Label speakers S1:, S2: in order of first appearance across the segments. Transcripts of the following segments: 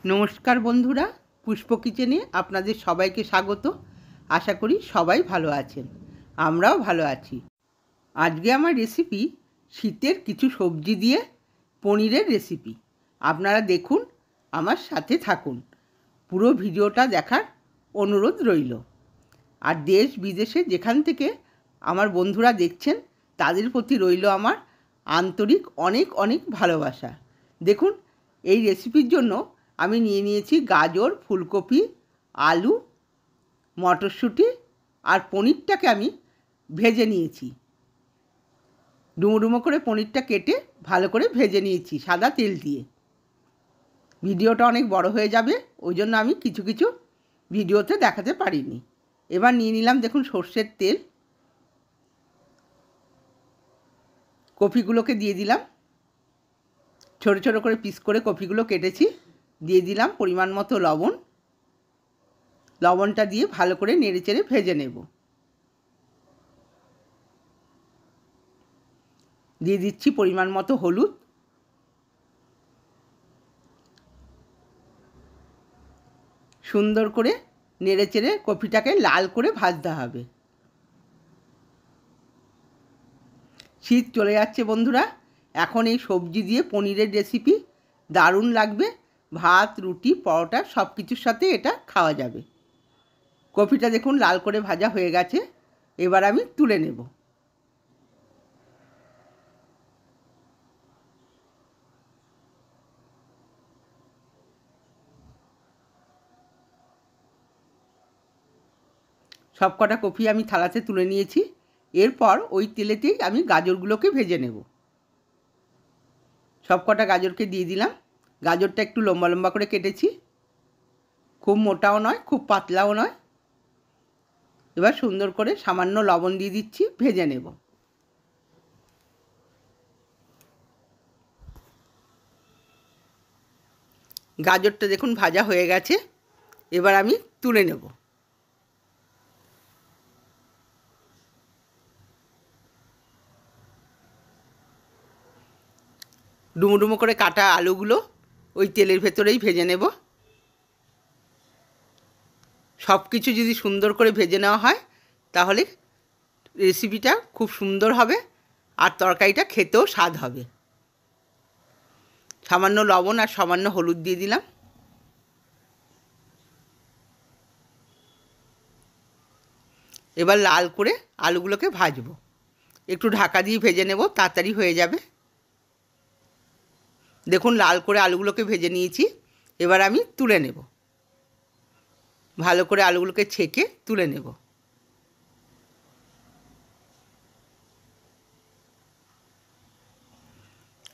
S1: নমস্কার বন্ধুরা, পুষ্প কিচেনে আপনাদের সবাইকে স্বাগত। আশা করি সবাই ভালো আছেন, আমরাও ভালো আছি। আজকে আমার রেসিপি শীতের কিছু সবজি দিয়ে পনিরের রেসিপি। আপনারা দেখুন, আমার সাথে থাকুন, পুরো ভিডিওটা দেখার অনুরোধ রইল। আর দেশ বিদেশে যেখান থেকে আমার বন্ধুরা দেখছেন তাদের প্রতি রইল আমার আন্তরিক অনেক অনেক ভালোবাসা। দেখুন, এই রেসিপির জন্য আমি নিয়ে নিয়েছি গাজর, ফুলকপি, আলু, মটরশুঁটি আর পনিরটাকে আমি ভেজে নিয়েছি। ডুমো ডুমো করে পনিরটা কেটে ভালো করে ভেজে নিয়েছি সাদা তেল দিয়ে। ভিডিওটা অনেক বড় হয়ে যাবে, ওই জন্য আমি কিছু কিছু ভিডিওতে দেখাতে পারিনি। এবার নিয়ে নিলাম দেখুন সর্ষের তেল। কপিগুলোকে দিয়ে দিলাম, ছোটো ছোটো করে পিস করে কপিগুলো কেটেছি। দিয়ে দিলাম পরিমাণ মতো লবণ। লবণটা দিয়ে ভালো করে নেড়ে চেড়ে ভেজে নেব। দিয়ে দিচ্ছি পরিমাণ মতো হলুদ। সুন্দর করে নেড়ে চেড়ে কপিটাকে লাল করে ভাজতে হবে। শীত চলে যাচ্ছে বন্ধুরা, এখন এই সবজি দিয়ে পনিরের রেসিপি দারুণ লাগবে। ভাত, রুটি, পরোটা সব কিছুর সাথে এটা খাওয়া যাবে। কপিটা দেখুন লাল করে ভাজা হয়ে গেছে, এবার আমি তুলে নেব। সব কটা কপি আমি থালাতে তুলে নিয়েছি। এরপর ওই তেলেতেই আমি গাজরগুলোকে ভেজে নেব। সব কটা গাজরকে দিয়ে দিলাম। গাজরটা একটু লম্বা লম্বা করে কেটেছি, খুব মোটাও নয় খুব পাতলাও নয়। এবার সুন্দর করে সামান্য লবণ দিয়ে দিচ্ছি, ভেজে নেব। গাজরটা দেখুন ভাজা হয়ে গেছে, এবার আমি তুলে নেব। ডুমো ডুমো করে কাটা আলুগুলো ওই তেলের ভেতরেই ভেজে নেব। সব কিছু যদি সুন্দর করে ভেজে নেওয়া হয় তাহলে রেসিপিটা খুব সুন্দর হবে আর তরকারিটা খেতেও স্বাদ হবে। সামান্য লবণ আর সামান্য হলুদ দিয়ে দিলাম। এবার লাল করে আলুগুলোকে ভাজবো। একটু ঢাকা দিয়ে ভেজে নেব, তাড়াতাড়ি হয়ে যাবে। দেখুন লাল করে আলুগুলোকে ভেজে নিয়েছি, এবার আমি তুলে নেব। ভালো করে আলুগুলোকে ছেঁকে তুলে নেব।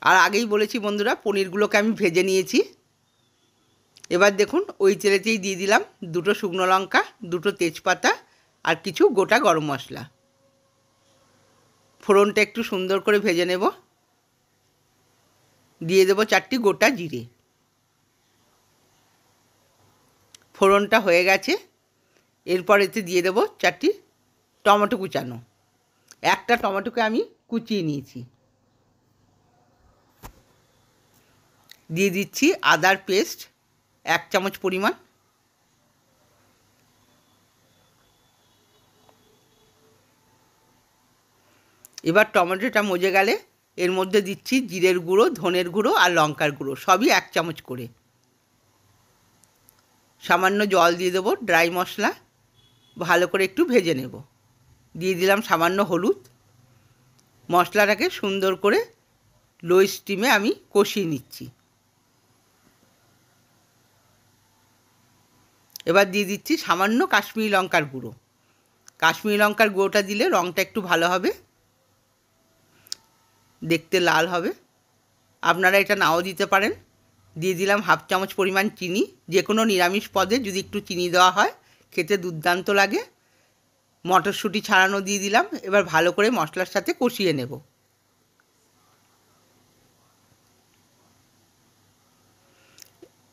S1: আর আগেই বলেছি বন্ধুরা, পনিরগুলোকে আমি ভেজে নিয়েছি। এবার দেখুন ওই তেলেতেই দিয়ে দিলাম দুটো শুকনো লঙ্কা, দুটো তেজপাতা আর কিছু গোটা গরম মশলা। ফোড়নটা একটু সুন্দর করে ভেজে নেব। দিয়ে দেবো 4টি গোটা জিরে। ফোড়নটা হয়ে গেছে, এরপর এতে দিয়ে দেবো 4টি টমেটো কুচানো। একটা টমেটোকে আমি কুচিয়ে নিয়েছি। দিয়ে দিচ্ছি আদার পেস্ট 1 চামচ পরিমাণ। এবার টমেটোটা মজে গেলে এর মধ্যে দিচ্ছি জিরের গুঁড়ো, ধনের গুঁড়ো আর লঙ্কার গুঁড়ো, সবই 1 চামচ করে। সামান্য জল দিয়ে দেবো, ড্রাই মশলা ভালো করে একটু ভেজে নেব। দিয়ে দিলাম সামান্য হলুদ। মশলাটাকে সুন্দর করে লো স্টিমে আমি কষিয়ে নিচ্ছি। এবার দিয়ে দিচ্ছি সামান্য কাশ্মীরি লঙ্কার গুঁড়ো। কাশ্মীরি লঙ্কার গুঁড়োটা দিলে রঙটা একটু ভালো হবে, দেখতে লাল হবে। আপনারা এটা নাও দিতে পারেন। দিয়ে দিলাম 1/2 চামচ পরিমাণ চিনি। যে কোনো নিরামিষ পদে যদি একটু চিনি দেওয়া হয় খেতে দুর্দান্ত লাগে। মটরশুঁটি ছাড়ানো দিয়ে দিলাম। এবার ভালো করে মশলার সাথে কষিয়ে নেব।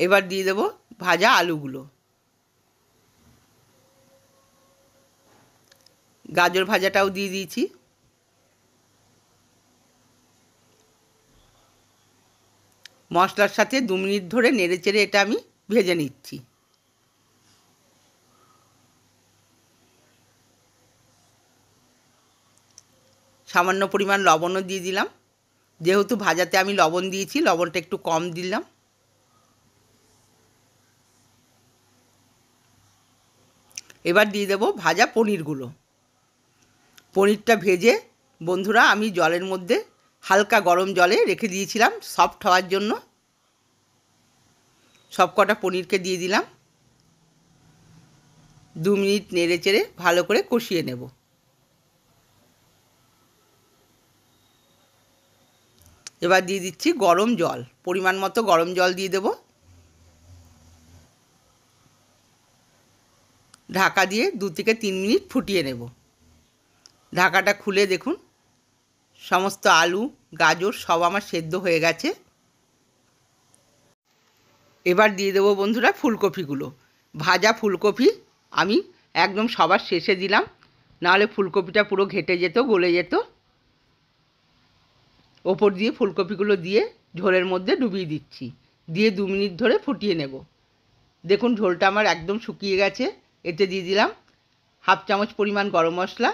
S1: এবার দিয়ে দেব ভাজা আলুগুলো। গাজর ভাজাটাও দিয়ে দিয়েছি। মশলার সাথে 2 মিনিট ধরে নেড়ে চেড়ে এটা আমি ভেজে নিচ্ছি। সামান্য পরিমাণ লবণও দিয়ে দিলাম, যেহেতু ভাজাতে আমি লবণ দিয়েছি লবণটা একটু কম দিলাম। এবার দিয়ে দেব ভাজা পনিরগুলো। পনিরটা ভেজে বন্ধুরা আমি জলের মধ্যে হালকা গরম জলে রেখে দিয়েছিলাম সফট হওয়ার জন্য। সব কটা পনিরকে দিয়ে দিলাম। 2 মিনিট নেড়ে চেড়ে ভালো করে কষিয়ে নেব। এবার দিয়ে দিচ্ছি গরম জল, পরিমাণ মতো গরম জল দিয়ে দেব। ঢাকা দিয়ে 2 থেকে 3 মিনিট ফুটিয়ে নেব। ঢাকাটা খুলে দেখুন সমস্ত আলু গাজর সব আমার সেদ্ধ হয়ে গেছে। এবার দিয়ে দেবো বন্ধুরা ফুলকপিগুলো। ভাজা ফুলকপি আমি একদম সবার শেষে দিলাম, নাহলে ফুলকপিটা পুরো ঘেটে যেত, গলে যেত। ওপর দিয়ে ফুলকপিগুলো দিয়ে ঝোলের মধ্যে ডুবিয়ে দিচ্ছি, দিয়ে 2 মিনিট ধরে ফুটিয়ে নেব। দেখুন ঝোলটা আমার একদম শুকিয়ে গেছে। এতে দিয়ে দিলাম 1/2 চামচ পরিমাণ গরম মশলা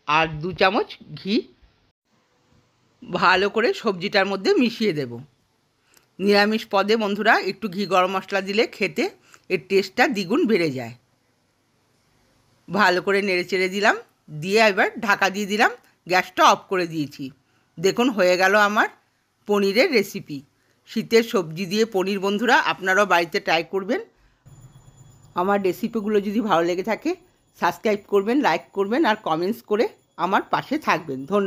S1: আর 2 চামচ ঘি। ভালো করে সবজিটার মধ্যে মিশিয়ে দেব। নিরামিষ পদে বন্ধুরা একটু ঘি গরম মশলা দিলে খেতে এর টেস্টটা দ্বিগুণ বেড়ে যায়। ভালো করে নেড়ে চেড়ে দিলাম, দিয়ে এবার ঢাকা দিয়ে দিলাম, গ্যাসটা অফ করে দিয়েছি। দেখুন হয়ে গেল আমার পনিরের রেসিপি। শীতের সবজি দিয়ে পনির বন্ধুরা আপনারাও বাড়িতে ট্রাই করবেন। আমার রেসিপিগুলো যদি ভালো লেগে থাকে সাবস্ক্রাইব করবেন, লাইক করবেন আর কমেন্টস করে আমার পাশে থাকবেন। ধন্যবাদ।